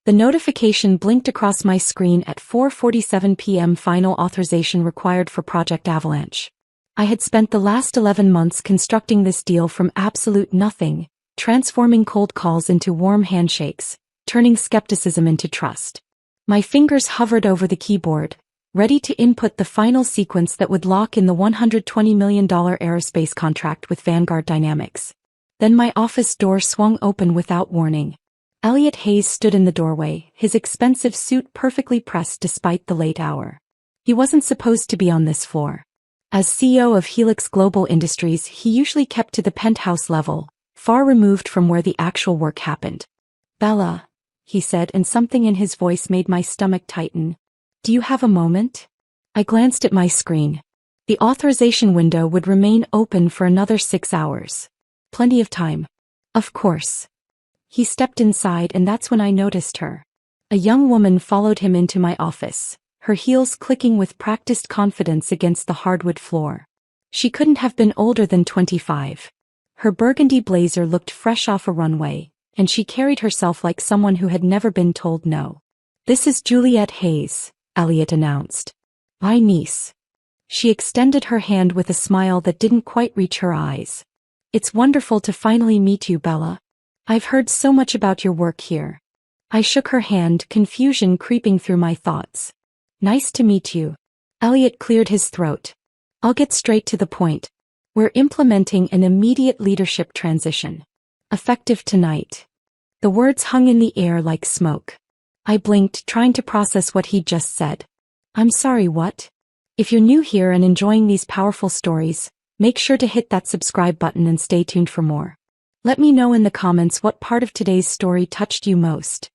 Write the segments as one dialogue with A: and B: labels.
A: The notification blinked across my screen at 4:47 p.m. Final authorization required for Project Avalanche. I had spent the last 11 months constructing this deal from absolute nothing, transforming cold calls into warm handshakes, turning skepticism into trust. My fingers hovered over the keyboard, ready to input the final sequence that would lock in the $120 million aerospace contract with Vanguard Dynamics. Then my office door swung open without warning. Elliot Hayes stood in the doorway, his expensive suit perfectly pressed despite the late hour. He wasn't supposed to be on this floor. As CEO of Helix Global Industries, he usually kept to the penthouse level, far removed from where the actual work happened. "Bella," he said, and something in his voice made my stomach tighten. "Do you have a moment?" I glanced at my screen. The authorization window would remain open for another 6 hours. Plenty of time. Of course. He stepped inside, and that's when I noticed her. A young woman followed him into my office, her heels clicking with practiced confidence against the hardwood floor. She couldn't have been older than 25. Her burgundy blazer looked fresh off a runway, and she carried herself like someone who had never been told no. "This is Juliet Hayes," Elliot announced. "My niece." She extended her hand with a smile that didn't quite reach her eyes. "It's wonderful to finally meet you, Bella. I've heard so much about your work here." I shook her hand, confusion creeping through my thoughts. "Nice to meet you." Elliot cleared his throat. "I'll get straight to the point. We're implementing an immediate leadership transition. Effective tonight." The words hung in the air like smoke. I blinked, trying to process what he'd just said. "I'm sorry, what?" If you're new here and enjoying these powerful stories, make sure to hit that subscribe button and stay tuned for more. Let me know in the comments what part of today's story touched you most.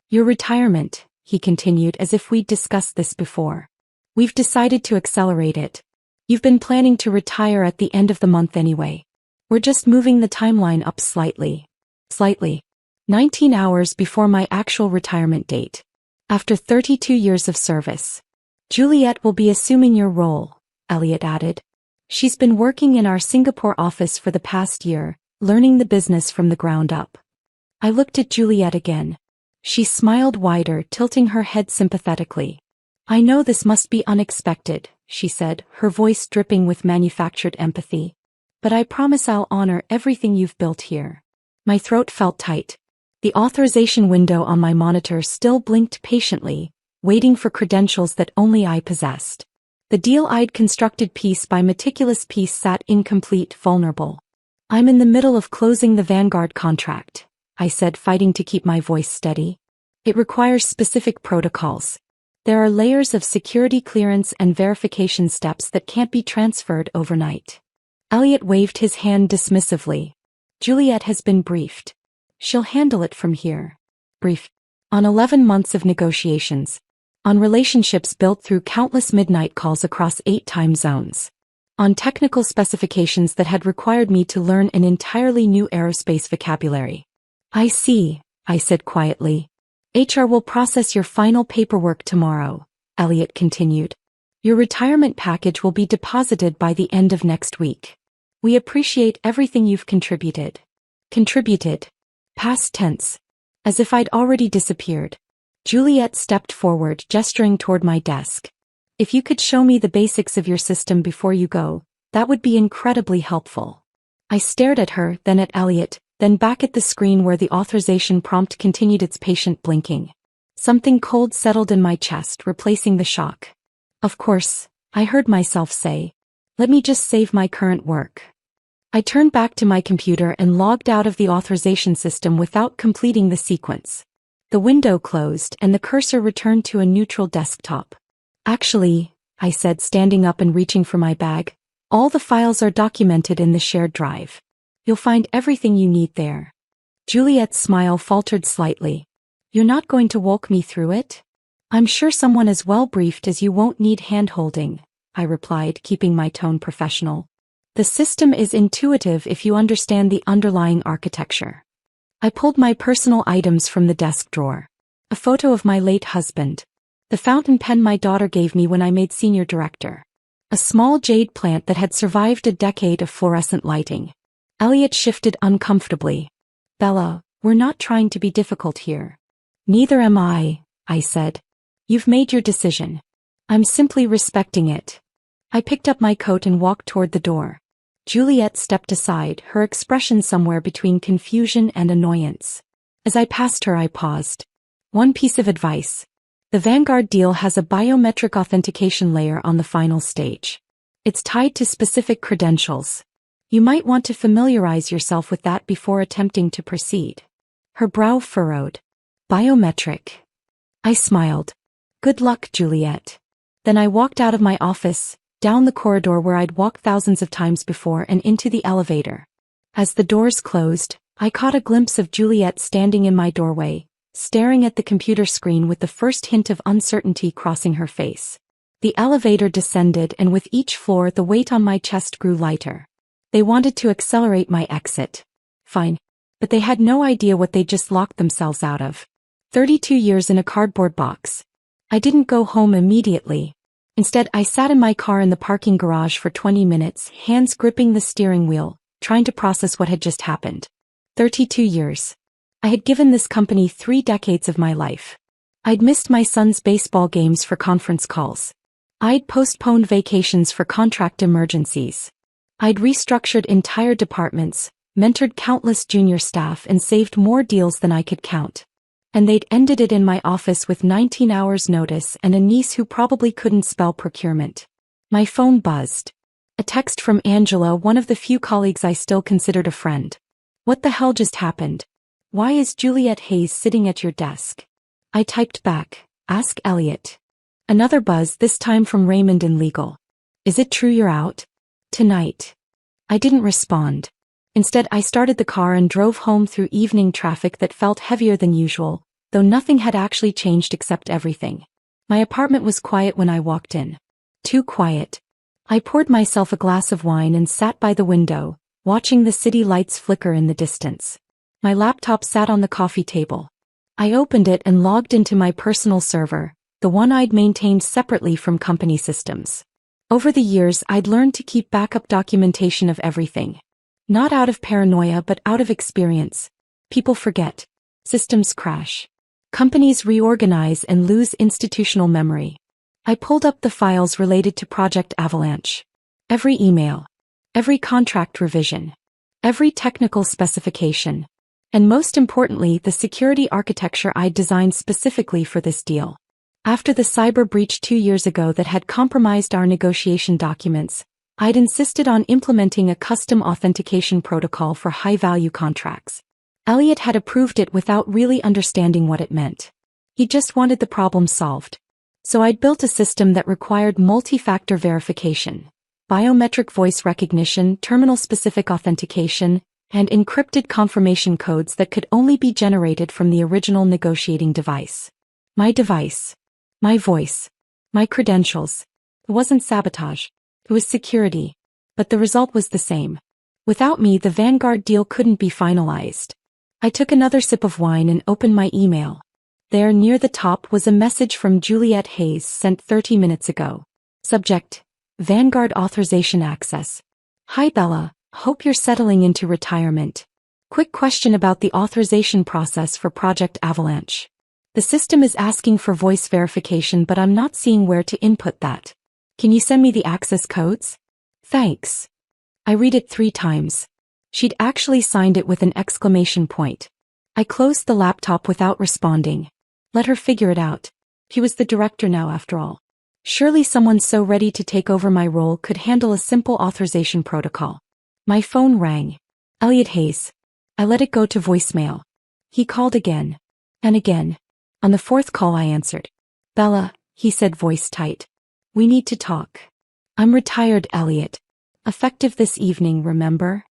A: "Your retirement," he continued as if we'd discussed this before. "We've decided to accelerate it. You've been planning to retire at the end of the month anyway. We're just moving the timeline up slightly. 19 hours before my actual retirement date. After 32 years of service. Juliet will be assuming your role," Elliot added. "She's been working in our Singapore office for the past year, learning the business from the ground up." I looked at Juliet again. She smiled wider, tilting her head sympathetically. "I know this must be unexpected," she said, her voice dripping with manufactured empathy. "But I promise I'll honor everything you've built here." My throat felt tight. The authorization window on my monitor still blinked patiently, waiting for credentials that only I possessed. The deal I'd constructed piece by meticulous piece sat incomplete, vulnerable. "I'm in the middle of closing the Vanguard contract," I said, fighting to keep my voice steady. "It requires specific protocols. There are layers of security clearance and verification steps that can't be transferred overnight." Elliot waved his hand dismissively. "Juliet has been briefed. She'll handle it from here." Brief. On 11 months of negotiations. On relationships built through countless midnight calls across 8 time zones. On technical specifications that had required me to learn an entirely new aerospace vocabulary. "I see," I said quietly. "HR will process your final paperwork tomorrow," Elliot continued. "Your retirement package will be deposited by the end of next week. We appreciate everything you've contributed." Contributed. Past tense. As if I'd already disappeared. Juliet stepped forward, gesturing toward my desk. "If you could show me the basics of your system before you go, that would be incredibly helpful." I stared at her, then at Elliot, then back at the screen where the authorization prompt continued its patient blinking. Something cold settled in my chest, replacing the shock. "Of course," I heard myself say. "Let me just save my current work." I turned back to my computer and logged out of the authorization system without completing the sequence. The window closed and the cursor returned to a neutral desktop. "Actually," I said, standing up and reaching for my bag, "all the files are documented in the shared drive. You'll find everything you need there." Juliet's smile faltered slightly. "You're not going to walk me through it?" "I'm sure someone as well briefed as you won't need hand-holding," I replied, keeping my tone professional. "The system is intuitive if you understand the underlying architecture." I pulled my personal items from the desk drawer. A photo of my late husband. The fountain pen my daughter gave me when I made senior director. A small jade plant that had survived a decade of fluorescent lighting. Elliot shifted uncomfortably. "Bella, we're not trying to be difficult here." Neither am I said. You've made your decision. I'm simply respecting it. I picked up my coat and walked toward the door. Juliet stepped aside, her expression somewhere between confusion and annoyance. As I passed her, I paused. One piece of advice. The Vanguard deal has a biometric authentication layer on the final stage. It's tied to specific credentials. You might want to familiarize yourself with that before attempting to proceed. Her brow furrowed. Biometric. I smiled. Good luck, Juliet. Then I walked out of my office, down the corridor where I'd walked thousands of times before, and into the elevator. As the doors closed, I caught a glimpse of Juliet standing in my doorway, staring at the computer screen with the first hint of uncertainty crossing her face. The elevator descended, and with each floor the weight on my chest grew lighter. They wanted to accelerate my exit. Fine. But they had no idea what they just locked themselves out of. 32 years in a cardboard box. I didn't go home immediately. Instead, I sat in my car in the parking garage for 20 minutes, hands gripping the steering wheel, trying to process what had just happened. 32 years. I had given this company 3 decades of my life. I'd missed my son's baseball games for conference calls. I'd postponed vacations for contract emergencies. I'd restructured entire departments, mentored countless junior staff, and saved more deals than I could count. And they'd ended it in my office with 19 hours notice and a niece who probably couldn't spell procurement. My phone buzzed. A text from Angela, one of the few colleagues I still considered a friend. What the hell just happened? Why is Juliet Hayes sitting at your desk? I typed back, ask Elliot. Another buzz, this time from Raymond in legal. Is it true you're out? Tonight. I didn't respond. Instead, I started the car and drove home through evening traffic that felt heavier than usual, though nothing had actually changed except everything. My apartment was quiet when I walked in. Too quiet. I poured myself a glass of wine and sat by the window, watching the city lights flicker in the distance. My laptop sat on the coffee table. I opened it and logged into my personal server, the one I'd maintained separately from company systems. Over the years, I'd learned to keep backup documentation of everything. Not out of paranoia but out of experience. People forget. Systems crash. Companies reorganize and lose institutional memory. I pulled up the files related to Project Avalanche. Every email. Every contract revision. Every technical specification. And most importantly, the security architecture I'd designed specifically for this deal. After the cyber breach 2 years ago that had compromised our negotiation documents, I'd insisted on implementing a custom authentication protocol for high-value contracts. Elliot had approved it without really understanding what it meant. He just wanted the problem solved. So I'd built a system that required multi-factor verification, biometric voice recognition, terminal-specific authentication, and encrypted confirmation codes that could only be generated from the original negotiating device. My device. My voice. My credentials. It wasn't sabotage. It was security. But the result was the same. Without me, the Vanguard deal couldn't be finalized. I took another sip of wine and opened my email. There, near the top, was a message from Juliet Hayes sent 30 minutes ago. Subject: Vanguard Authorization Access. Hi Bella, hope you're settling into retirement. Quick question about the authorization process for Project Avalanche. The system is asking for voice verification, but I'm not seeing where to input that. Can you send me the access codes? Thanks. I read it 3 times. She'd actually signed it with an exclamation point. I closed the laptop without responding. Let her figure it out. He was the director now, after all. Surely someone so ready to take over my role could handle a simple authorization protocol. My phone rang. Elliot Hayes. I let it go to voicemail. He called again. And again. On the 4th call I answered. Bella, he said, voice tight. We need to talk. I'm retired, Elliot. Effective this evening, remember?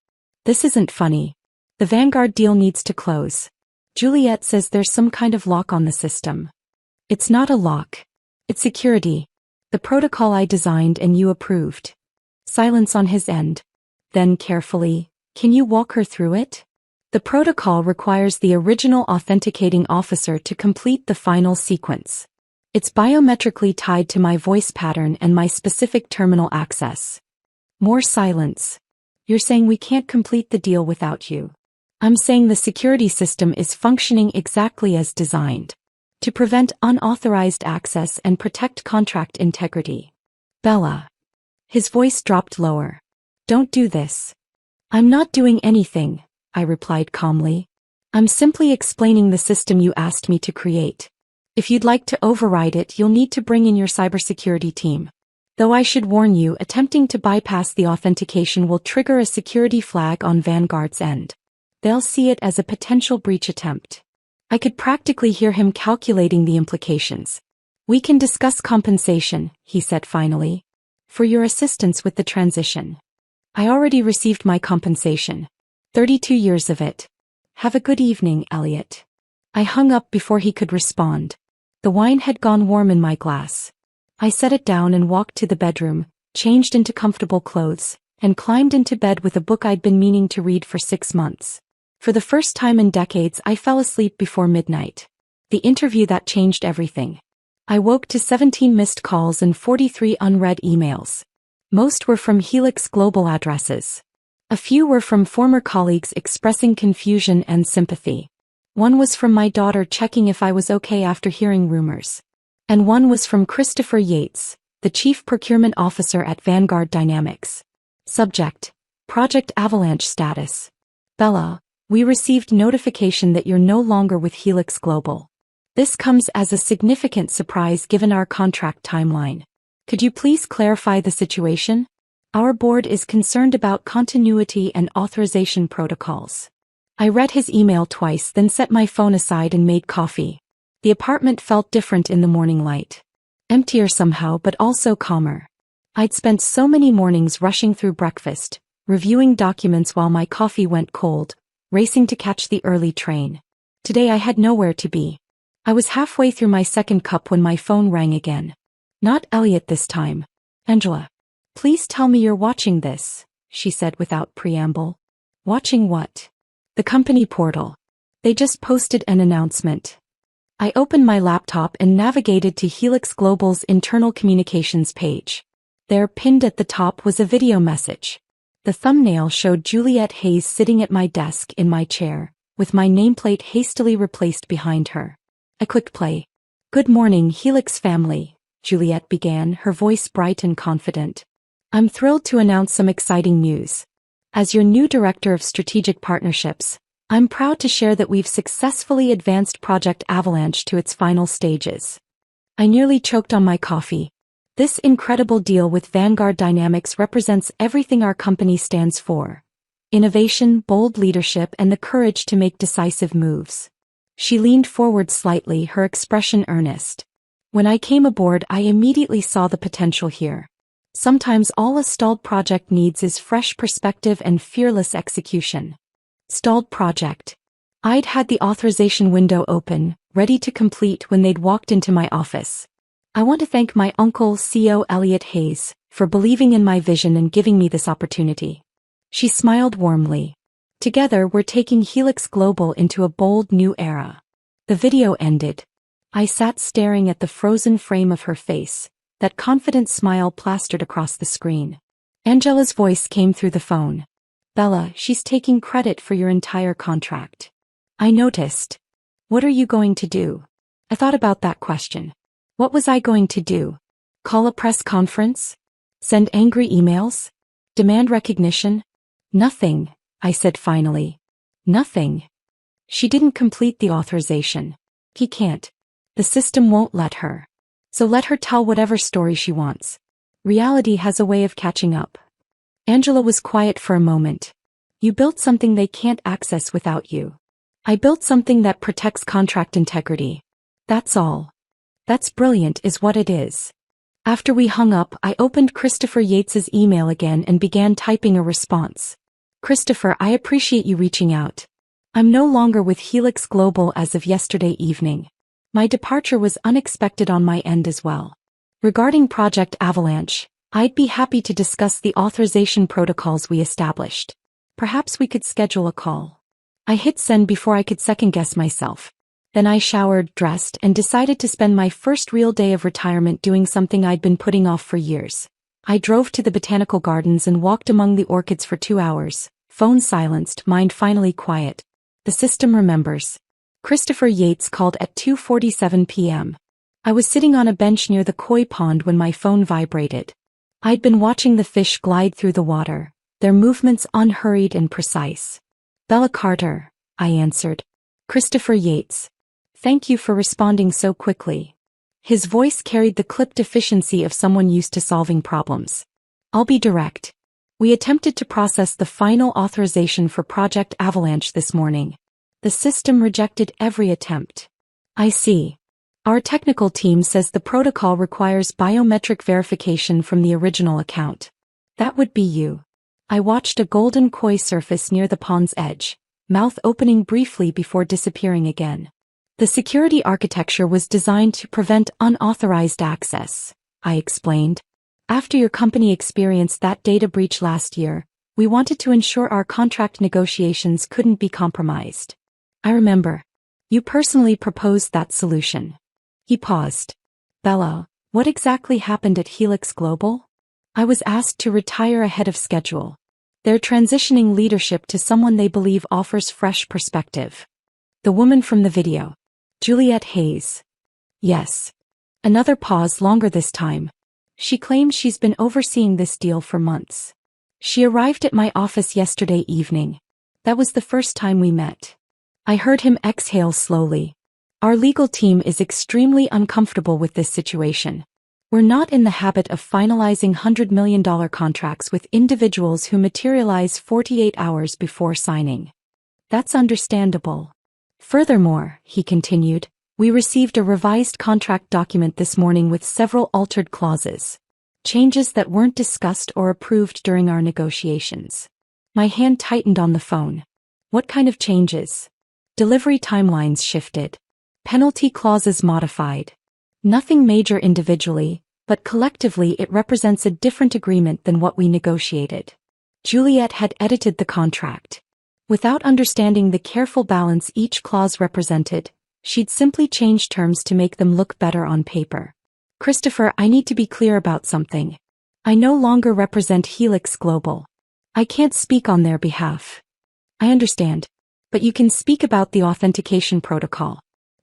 A: This isn't funny. The Vanguard deal needs to close. Juliet says there's some kind of lock on the system. It's not a lock. It's security. The protocol I designed and you approved. Silence on his end. Then carefully, can you walk her through it? The protocol requires the original authenticating officer to complete the final sequence. It's biometrically tied to my voice pattern and my specific terminal access. More silence. You're saying we can't complete the deal without you. I'm saying the security system is functioning exactly as designed. to prevent unauthorized access and protect contract integrity. Bella. His voice dropped lower. Don't do this. I'm not doing anything, I replied calmly. I'm simply explaining the system you asked me to create. If you'd like to override it, you'll need to bring in your cybersecurity team. Though I should warn you, attempting to bypass the authentication will trigger a security flag on Vanguard's end. They'll see it as a potential breach attempt. I could practically hear him calculating the implications. We can discuss compensation, he said finally, for your assistance with the transition. I already received my compensation. 32 years of it. Have a good evening, Elliot. I hung up before he could respond. The wine had gone warm in my glass. I set it down and walked to the bedroom, changed into comfortable clothes, and climbed into bed with a book I'd been meaning to read for 6 months. For the first time in decades, I fell asleep before midnight. The interview that changed everything. I woke to 17 missed calls and 43 unread emails. Most were from Helix Global addresses. A few were from former colleagues expressing confusion and sympathy. One was from my daughter checking if I was okay after hearing rumors. And one was from Christopher Yates, the Chief Procurement Officer at Vanguard Dynamics. Subject: Project Avalanche status. Bella, we received notification that you're no longer with Helix Global. This comes as a significant surprise given our contract timeline. Could you please clarify the situation? Our board is concerned about continuity and authorization protocols. I read his email twice, then set my phone aside and made coffee. The apartment felt different in the morning light. Emptier somehow, but also calmer. I'd spent so many mornings rushing through breakfast, reviewing documents while my coffee went cold, racing to catch the early train. Today I had nowhere to be. I was halfway through my second cup when my phone rang again. Not Elliot this time. Angela. Please tell me you're watching this, she said without preamble. Watching what? The company portal. They just posted an announcement. I opened my laptop and navigated to Helix Global's internal communications page. There, pinned at the top, was a video message. The thumbnail showed Juliet Hayes sitting at my desk in my chair, with my nameplate hastily replaced behind her. I clicked play. Good morning, Helix family, Juliet began, her voice bright and confident. I'm thrilled to announce some exciting news. As your new Director of Strategic Partnerships, I'm proud to share that we've successfully advanced Project Avalanche to its final stages. I nearly choked on my coffee. This incredible deal with Vanguard Dynamics represents everything our company stands for: innovation, bold leadership, and the courage to make decisive moves. She leaned forward slightly, her expression earnest. When I came aboard, I immediately saw the potential here. Sometimes all a stalled project needs is fresh perspective and fearless execution. Stalled project. I'd had the authorization window open, ready to complete when they'd walked into my office. I want to thank my uncle, CEO Elliot Hayes, for believing in my vision and giving me this opportunity. She smiled warmly. Together we're taking Helix Global into a bold new era. The video ended. I sat staring at the frozen frame of her face, that confident smile plastered across the screen. Angela's voice came through the phone. Bella, she's taking credit for your entire contract. I noticed. What are you going to do? I thought about that question. What was I going to do? Call a press conference? Send angry emails? Demand recognition? Nothing, I said finally. Nothing. She didn't complete the authorization. He can't. The system won't let her. So let her tell whatever story she wants. Reality has a way of catching up. Angela was quiet for a moment. You built something they can't access without you. I built something that protects contract integrity. That's all. That's brilliant is what it is. After we hung up, I opened Christopher Yates's email again and began typing a response. Christopher, I appreciate you reaching out. I'm no longer with Helix Global as of yesterday evening. My departure was unexpected on my end as well. Regarding Project Avalanche, I'd be happy to discuss the authorization protocols we established. Perhaps we could schedule a call. I hit send before I could second-guess myself. Then I showered, dressed, and decided to spend my first real day of retirement doing something I'd been putting off for years. I drove to the botanical gardens and walked among the orchids for 2 hours, phone silenced, mind finally quiet. The system remembers. Christopher Yates called at 2:47 p.m. I was sitting on a bench near the koi pond when my phone vibrated. I'd been watching the fish glide through the water, their movements unhurried and precise. Bella Carter, I answered. Christopher Yates. Thank you for responding so quickly. His voice carried the clipped efficiency of someone used to solving problems. I'll be direct. We attempted to process the final authorization for Project Avalanche this morning. The system rejected every attempt. I see. Our technical team says the protocol requires biometric verification from the original account. That would be you. I watched a golden koi surface near the pond's edge, mouth opening briefly before disappearing again. The security architecture was designed to prevent unauthorized access, I explained. After your company experienced that data breach last year, we wanted to ensure our contract negotiations couldn't be compromised. I remember. You personally proposed that solution. He paused. Bella, what exactly happened at Helix Global? I was asked to retire ahead of schedule. They're transitioning leadership to someone they believe offers fresh perspective. The woman from the video. Juliet Hayes. Yes. Another pause, longer this time. She claims she's been overseeing this deal for months. She arrived at my office yesterday evening. That was the first time we met. I heard him exhale slowly. Our legal team is extremely uncomfortable with this situation. We're not in the habit of finalizing $100 million contracts with individuals who materialize 48 hours before signing. That's understandable. Furthermore, he continued, we received a revised contract document this morning with several altered clauses. Changes that weren't discussed or approved during our negotiations. My hand tightened on the phone. What kind of changes? Delivery timelines shifted. Penalty clauses modified. Nothing major individually, but collectively it represents a different agreement than what we negotiated. Juliet had edited the contract. Without understanding the careful balance each clause represented, she'd simply changed terms to make them look better on paper. Christopher, I need to be clear about something. I no longer represent Helix Global. I can't speak on their behalf. I understand. But you can speak about the authentication protocol.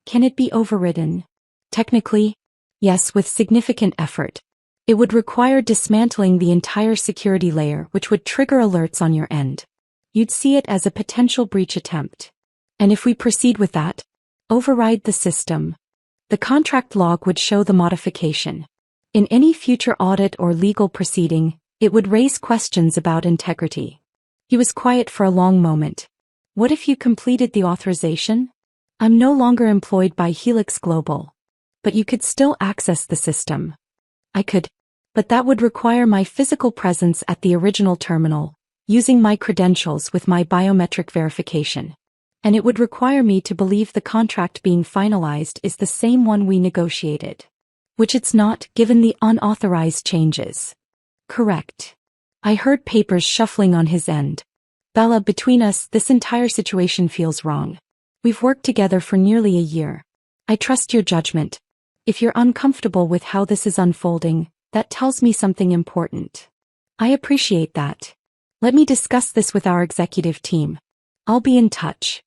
A: Can it be overridden? Technically, yes, with significant effort. It would require dismantling the entire security layer, which would trigger alerts on your end. You'd see it as a potential breach attempt. And if we proceed with that, override the system. The contract log would show the modification. In any future audit or legal proceeding, it would raise questions about integrity. He was quiet for a long moment. What if you completed the authorization? I'm no longer employed by Helix Global. But you could still access the system. I could. But that would require my physical presence at the original terminal, using my credentials with my biometric verification. And it would require me to believe the contract being finalized is the same one we negotiated. Which it's not, given the unauthorized changes. Correct. I heard papers shuffling on his end. Bella, between us, this entire situation feels wrong. We've worked together for nearly a year. I trust your judgment. If you're uncomfortable with how this is unfolding, that tells me something important. I appreciate that. Let me discuss this with our executive team. I'll be in touch.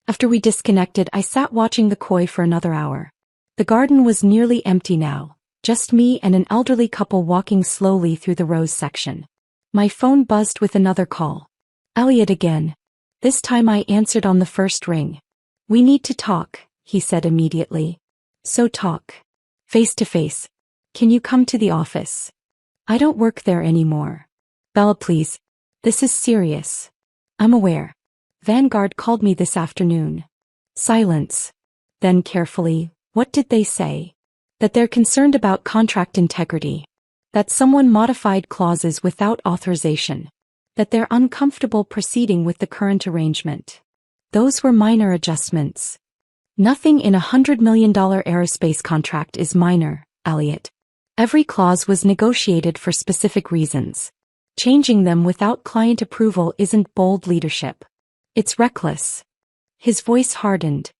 A: After we disconnected, I sat watching the koi for another hour. The garden was nearly empty now, just me and an elderly couple walking slowly through the rose section. My phone buzzed with another call. Elliot again. This time I answered on the first ring. We need to talk, he said immediately. So talk. Face to face. Can you come to the office? I don't work there anymore. Bella, please. This is serious. I'm aware. Vanguard called me this afternoon. Silence. Then carefully, what did they say? That they're concerned about contract integrity. That someone modified clauses without authorization. That they're uncomfortable proceeding with the current arrangement. Those were minor adjustments. Nothing in $100 million aerospace contract is minor, Elliot. Every clause was negotiated for specific reasons. Changing them without client approval isn't bold leadership. It's reckless. His voice hardened.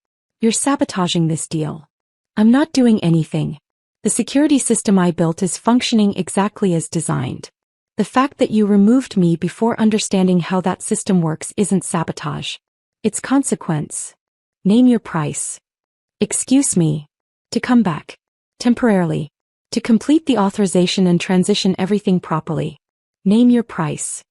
A: You're sabotaging this deal. I'm not doing anything. The security system I built is functioning exactly as designed. The fact that you removed me before understanding how that system works isn't sabotage. It's consequence. Name your price. Excuse me. To come back. Temporarily. To complete the authorization and transition everything properly. Name your price.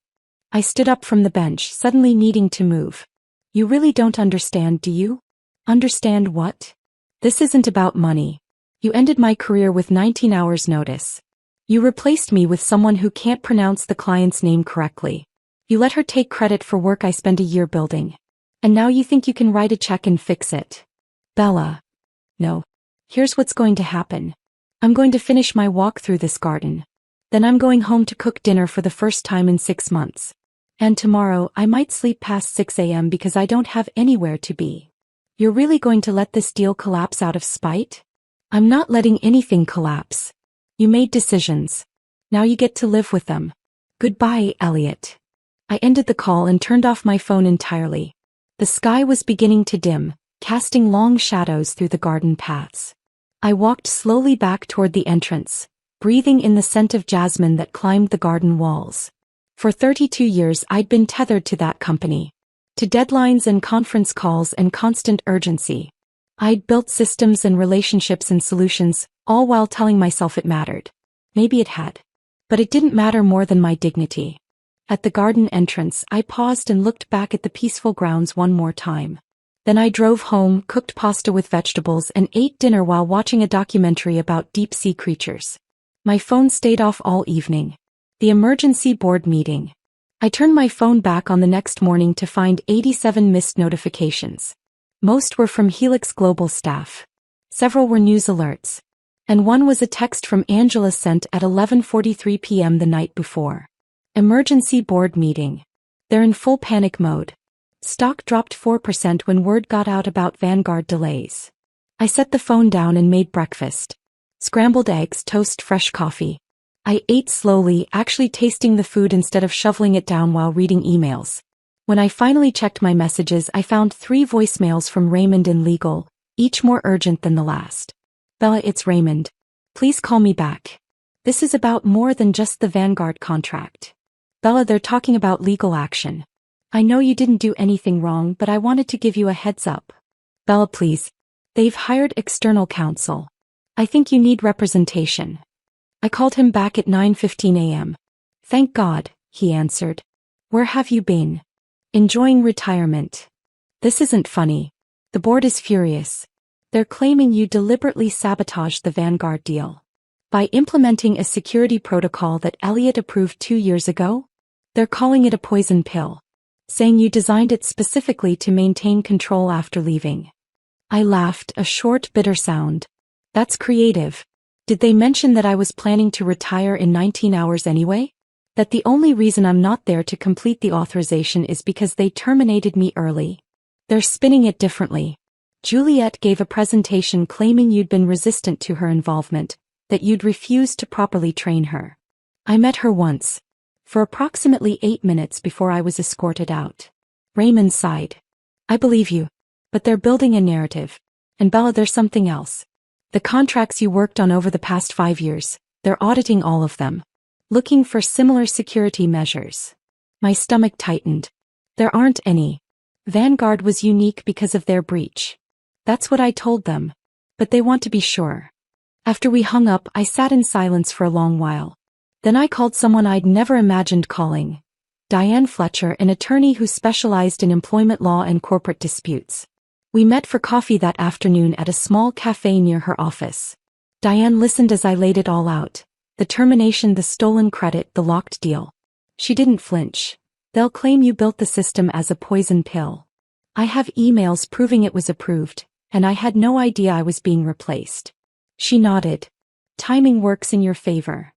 A: I stood up from the bench, suddenly needing to move. You really don't understand, do you? Understand what? This isn't about money. You ended my career with 19 hours notice. You replaced me with someone who can't pronounce the client's name correctly. You let her take credit for work I spent a year building. And now you think you can write a check and fix it. Bella. No. Here's what's going to happen. I'm going to finish my walk through this garden. Then I'm going home to cook dinner for the first time in 6 months. And tomorrow I might sleep past 6 a.m. because I don't have anywhere to be. You're really going to let this deal collapse out of spite? I'm not letting anything collapse. You made decisions. Now you get to live with them. Goodbye, Elliot. I ended the call and turned off my phone entirely. The sky was beginning to dim, casting long shadows through the garden paths. I walked slowly back toward the entrance, breathing in the scent of jasmine that climbed the garden walls. For 32 years I'd been tethered to that company. To deadlines and conference calls and constant urgency. I'd built systems and relationships and solutions, all while telling myself it mattered. Maybe it had. But it didn't matter more than my dignity. At the garden entrance I paused and looked back at the peaceful grounds one more time. Then I drove home, cooked pasta with vegetables and ate dinner while watching a documentary about deep-sea creatures. My phone stayed off all evening. The emergency board meeting. I turned my phone back on the next morning to find 87 missed notifications. Most were from Helix Global staff. Several were news alerts. And one was a text from Angela sent at 11:43 p.m. the night before. Emergency board meeting. They're in full panic mode. Stock dropped 4% when word got out about Vanguard delays. I set the phone down and made breakfast. Scrambled eggs, toast, fresh coffee. I ate slowly, actually tasting the food instead of shoveling it down while reading emails. When I finally checked my messages, I found 3 voicemails from Raymond in legal, each more urgent than the last. Bella, it's Raymond. Please call me back. This is about more than just the Vanguard contract. Bella, they're talking about legal action. I know you didn't do anything wrong, but I wanted to give you a heads up. Bella, please. They've hired external counsel. I think you need representation. I called him back at 9:15 a.m. Thank God, he answered. Where have you been? Enjoying retirement. This isn't funny. The board is furious. They're claiming you deliberately sabotaged the Vanguard deal. By implementing a security protocol that Elliot approved 2 years ago? They're calling it a poison pill. Saying you designed it specifically to maintain control after leaving. I laughed, a short, bitter sound. That's creative. Did they mention that I was planning to retire in 19 hours anyway? That the only reason I'm not there to complete the authorization is because they terminated me early? They're spinning it differently. Juliet gave a presentation claiming you'd been resistant to her involvement, that you'd refused to properly train her. I met her once. For approximately 8 minutes before I was escorted out. Raymond sighed. I believe you. But they're building a narrative. And Bella, there's something else. The contracts you worked on over the past 5 years, they're auditing all of them. Looking for similar security measures. My stomach tightened. There aren't any. Vanguard was unique because of their breach. That's what I told them. But they want to be sure. After we hung up, I sat in silence for a long while. Then I called someone I'd never imagined calling. Diane Fletcher, an attorney who specialized in employment law and corporate disputes. We met for coffee that afternoon at a small cafe near her office. Diane listened as I laid it all out. The termination, the stolen credit, the locked deal. She didn't flinch. They'll claim you built the system as a poison pill. I have emails proving it was approved, and I had no idea I was being replaced. She nodded. Timing works in your favor.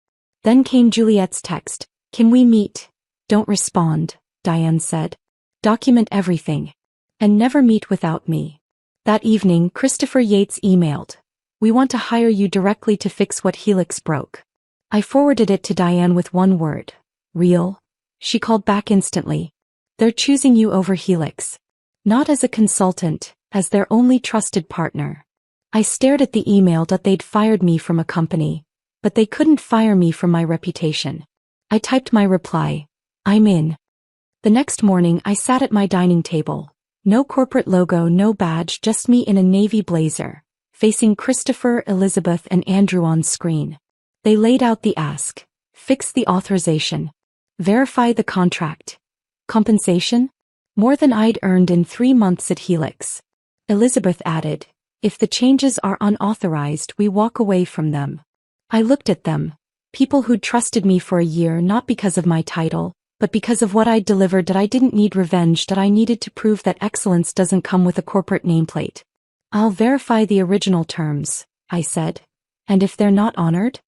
A: Then came Juliet's text. Can we meet? Don't respond, Diane said. Document everything. And never meet without me. That evening, Christopher Yates emailed. We want to hire you directly to fix what Helix broke. I forwarded it to Diane with one word. Real? She called back instantly. They're choosing you over Helix. Not as a consultant, as their only trusted partner. I stared at the email that they'd fired me from a company. But they couldn't fire me from my reputation. I typed my reply. I'm in. The next morning I sat at my dining table. No corporate logo, no badge, just me in a navy blazer, facing Christopher, Elizabeth, and Andrew on screen. They laid out the ask. Fix the authorization. Verify the contract. Compensation? More than I'd earned in 3 months at Helix. Elizabeth added, if the changes are unauthorized, we walk away from them. I looked at them. People who'd trusted me for a year not because of my title, but because of what I'd delivered, that I didn't need revenge, that I needed to prove that excellence doesn't come with a corporate nameplate. I'll verify the original terms, I said. And if they're not honored?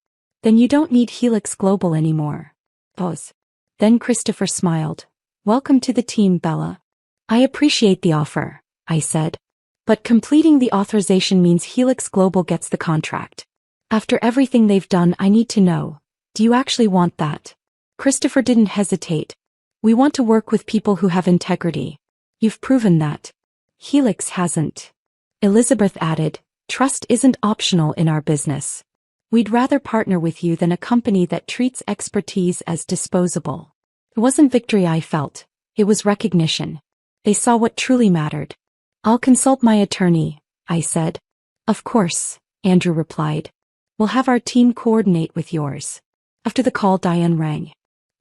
A: Then you don't need Helix Global anymore. Pause. Then Christopher smiled. Welcome to the team, Bella. I appreciate the offer, I said. But completing the authorization means Helix Global gets the contract. After everything they've done, I need to know, do you actually want that? Christopher didn't hesitate. We want to work with people who have integrity. You've proven that. Helix hasn't. Elizabeth added, trust isn't optional in our business. We'd rather partner with you than a company that treats expertise as disposable. It wasn't victory I felt. It was recognition. They saw what truly mattered. I'll consult my attorney, I said. Of course, Andrew replied. We'll have our team coordinate with yours. After the call, Diane rang.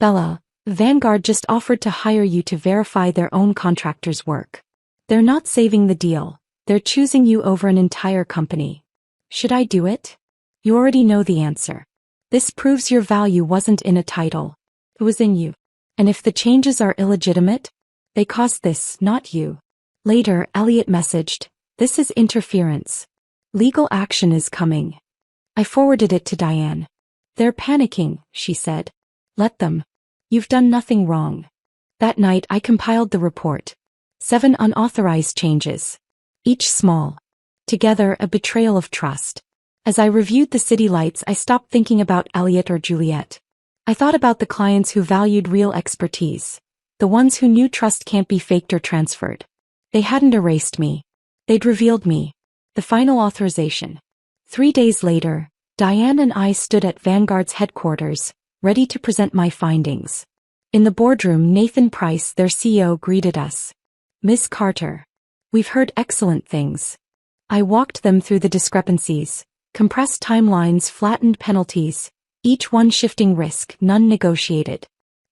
A: Bella, Vanguard just offered to hire you to verify their own contractors' work. They're not saving the deal. They're choosing you over an entire company. Should I do it? You already know the answer. This proves your value wasn't in a title. It was in you. And if the changes are illegitimate, they caused this, not you. Later, Elliot messaged, this is interference. Legal action is coming. I forwarded it to Diane. They're panicking, she said. Let them. You've done nothing wrong. That night I compiled the report. 7 unauthorized changes. Each small. Together, a betrayal of trust. As I reviewed the city lights, I stopped thinking about Elliot or Juliet. I thought about the clients who valued real expertise. The ones who knew trust can't be faked or transferred. They hadn't erased me. They'd revealed me. The final authorization. 3 days later, Diane and I stood at Vanguard's headquarters, ready to present my findings. In the boardroom, Nathan Price, their CEO, greeted us. Ms. Carter. We've heard excellent things. I walked them through the discrepancies. Compressed timelines, flattened penalties, each one shifting risk, none negotiated.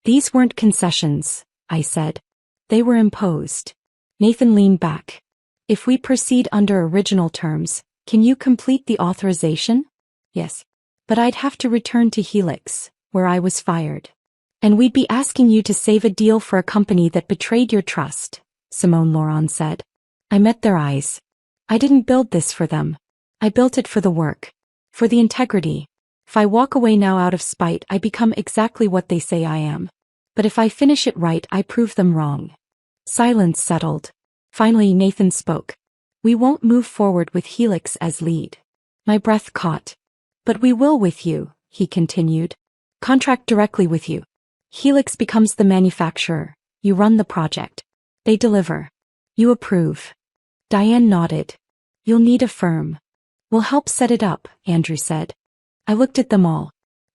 A: These weren't concessions, I said. They were imposed. Nathan leaned back. If we proceed under original terms, can you complete the authorization? Yes. But I'd have to return to Helix, where I was fired. And we'd be asking you to save a deal for a company that betrayed your trust, Simone Laurent said. I met their eyes. I didn't build this for them. I built it for the work. For the integrity. If I walk away now out of spite, I become exactly what they say I am. But if I finish it right, I prove them wrong. Silence settled. Finally, Nathan spoke. We won't move forward with Helix as lead. My breath caught. But we will with you, he continued. Contract directly with you. Helix becomes the manufacturer. You run the project. They deliver. You approve. Diane nodded. You'll need a firm. We'll help set it up, Andrew said. I looked at them all.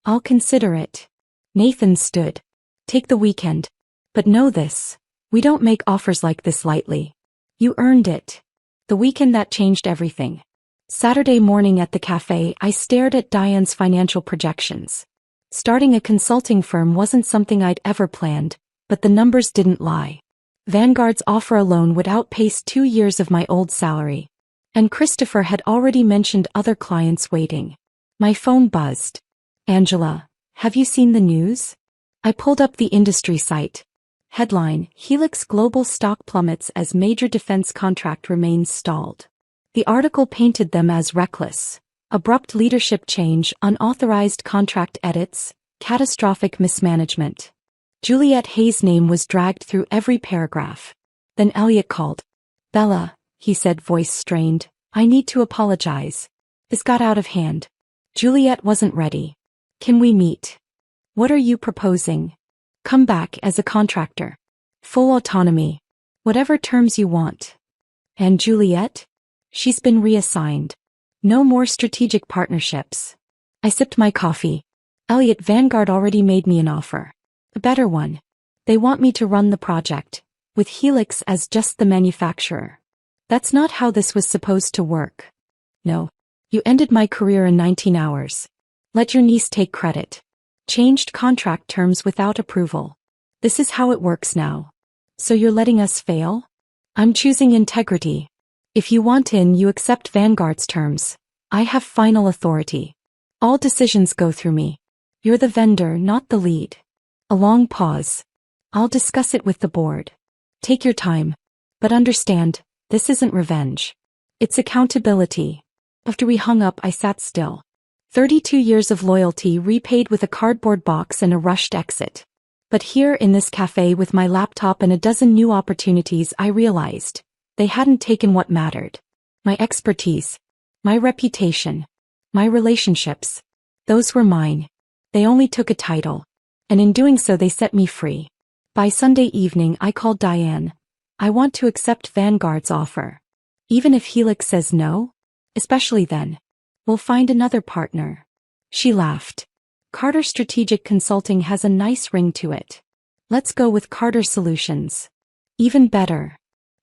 A: I'll consider it. Nathan stood. Take the weekend. But know this. We don't make offers like this lightly. You earned it. The weekend that changed everything. Saturday morning at the cafe, I stared at Diane's financial projections. Starting a consulting firm wasn't something I'd ever planned, but the numbers didn't lie. Vanguard's offer alone would outpace 2 years of my old salary. And Christopher had already mentioned other clients waiting. My phone buzzed. Angela, have you seen the news? I pulled up the industry site. Headline, Helix Global stock plummets as major defense contract remains stalled. The article painted them as reckless. Abrupt leadership change, unauthorized contract edits, catastrophic mismanagement. Juliet Hayes' name was dragged through every paragraph. Then Elliot called. Bella, he said, voice strained, I need to apologize. This got out of hand. Juliet wasn't ready. Can we meet? What are you proposing? Come back as a contractor. Full autonomy. Whatever terms you want. And Juliet? She's been reassigned. No more strategic partnerships. I sipped my coffee. Elliot, Vanguard already made me an offer. A better one. They want me to run the project, with Helix as just the manufacturer. That's not how this was supposed to work. No. You ended my career in 19 hours. Let your niece take credit. Changed contract terms without approval. This is how it works now. So you're letting us fail? I'm choosing integrity. If you want in, you accept Vanguard's terms. I have final authority. All decisions go through me. You're the vendor, not the lead. A long pause. I'll discuss it with the board. Take your time. But understand, this isn't revenge. It's accountability. After we hung up, I sat still. 32 years of loyalty repaid with a cardboard box and a rushed exit. But here in this cafe with my laptop and a dozen new opportunities, I realized they hadn't taken what mattered. My expertise. My reputation. My relationships. Those were mine. They only took a title. And in doing so they set me free. By Sunday evening I called Diane. I want to accept Vanguard's offer. Even if Helix says no? Especially then. We'll find another partner. She laughed. Carter Strategic Consulting has a nice ring to it. Let's go with Carter Solutions. Even better.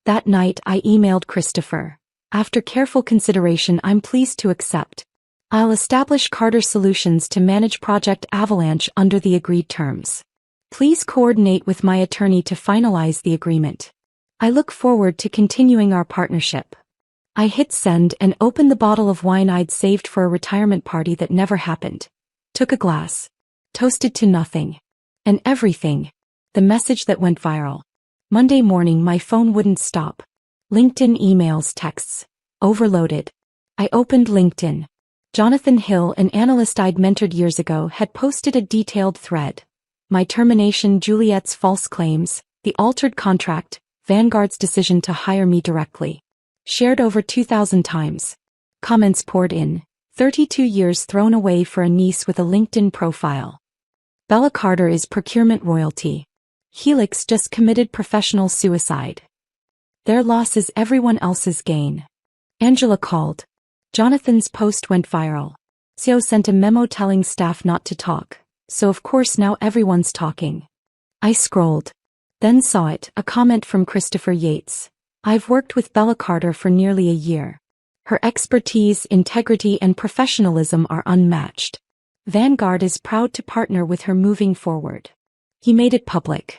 A: That night I emailed Christopher. After careful consideration, I'm pleased to accept. I'll establish Carter Solutions to manage Project Avalanche under the agreed terms. Please coordinate with my attorney to finalize the agreement. I look forward to continuing our partnership. I hit send and opened the bottle of wine I'd saved for a retirement party that never happened. Took a glass. Toasted to nothing. And everything. The message that went viral. Monday morning my phone wouldn't stop. LinkedIn emails, texts. Overloaded. I opened LinkedIn. Jonathan Hill, an analyst I'd mentored years ago, had posted a detailed thread. My termination, Juliet's false claims, the altered contract, Vanguard's decision to hire me directly. Shared over 2,000 times. Comments poured in. 32 years thrown away for a niece with a LinkedIn profile. Bella Carter is procurement royalty. Helix just committed professional suicide. Their loss is everyone else's gain. Angela called. Jonathan's post went viral. CEO sent a memo telling staff not to talk, so of course now everyone's talking. I scrolled. Then saw it, a comment from Christopher Yates. I've worked with Bella Carter for nearly a year. Her expertise, integrity, and professionalism are unmatched. Vanguard is proud to partner with her moving forward. He made it public.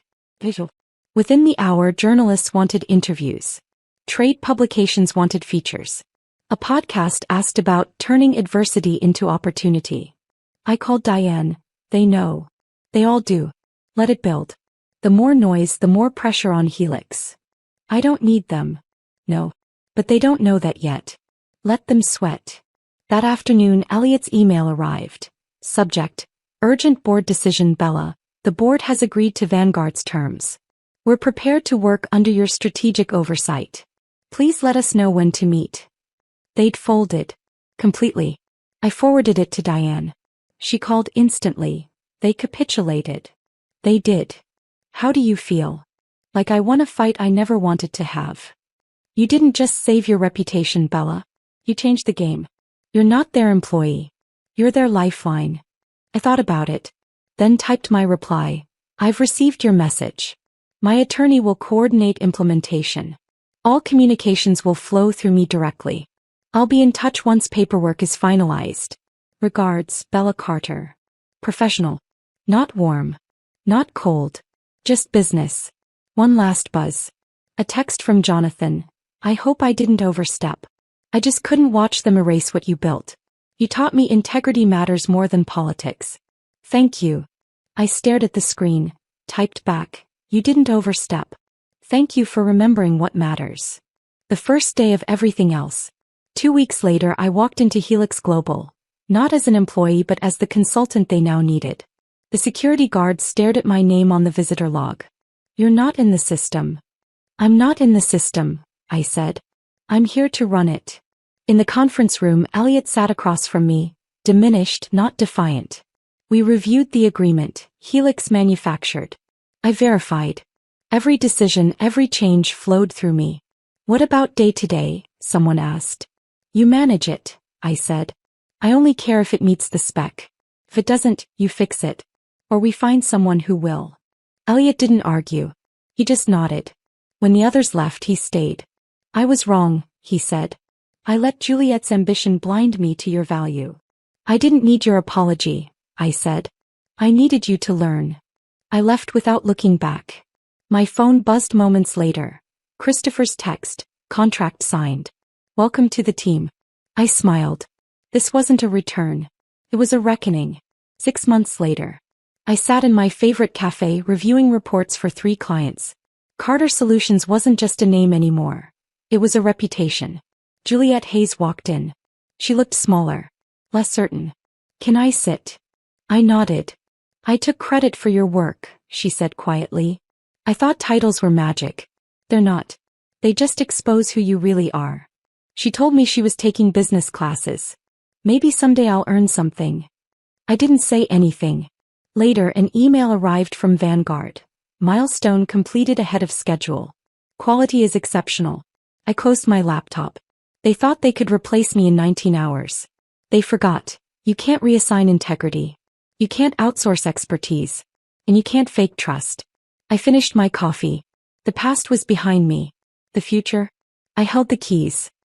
A: Within the hour, journalists wanted interviews. Trade publications wanted features. A podcast asked about turning adversity into opportunity. I called Diane. They know. They all do. Let it build. The more noise, the more pressure on Helix. I don't need them. No. But they don't know that yet. Let them sweat. That afternoon, Elliot's email arrived. Subject: Urgent board decision. Bella, the board has agreed to Vanguard's terms. We're prepared to work under your strategic oversight. Please let us know when to meet. They'd folded. Completely. I forwarded it to Diane. She called instantly. They capitulated. They did. How do you feel? Like I won a fight I never wanted to have. You didn't just save your reputation, Bella. You changed the game. You're not their employee. You're their lifeline. I thought about it. Then typed my reply. I've received your message. My attorney will coordinate implementation. All communications will flow through me directly. I'll be in touch once paperwork is finalized. Regards, Bella Carter. Professional. Not warm. Not cold. Just business. One last buzz. A text from Jonathan. I hope I didn't overstep. I just couldn't watch them erase what you built. You taught me integrity matters more than politics. Thank you. I stared at the screen, typed back. You didn't overstep. Thank you for remembering what matters. The first day of everything else. 2 weeks later I walked into Helix Global. Not as an employee but as the consultant they now needed. The security guard stared at my name on the visitor log. You're not in the system. I'm not in the system, I said. I'm here to run it. In the conference room, Elliot sat across from me, diminished, not defiant. We reviewed the agreement, Helix manufactured. I verified. Every decision, every change flowed through me. What about day-to-day? Someone asked. You manage it, I said. I only care if it meets the spec. If it doesn't, you fix it. Or we find someone who will. Elliot didn't argue. He just nodded. When the others left, he stayed. I was wrong, he said. I let Juliet's ambition blind me to your value. I didn't need your apology, I said. I needed you to learn. I left without looking back. My phone buzzed moments later. Christopher's text, contract signed. Welcome to the team. I smiled. This wasn't a return. It was a reckoning. 6 months later. I sat in my favorite cafe reviewing reports for 3 clients. Carter Solutions wasn't just a name anymore. It was a reputation. Juliet Hayes walked in. She looked smaller. Less certain. Can I sit? I nodded. I took credit for your work, she said quietly. I thought titles were magic. They're not. They just expose who you really are. She told me she was taking business classes. Maybe someday I'll earn something. I didn't say anything. Later, an email arrived from Vanguard. Milestone completed ahead of schedule. Quality is exceptional. I closed my laptop. They thought they could replace me in 19 hours. They forgot. You can't reassign integrity. You can't outsource expertise. And you can't fake trust. I finished my coffee. The past was behind me. The future? I held the keys.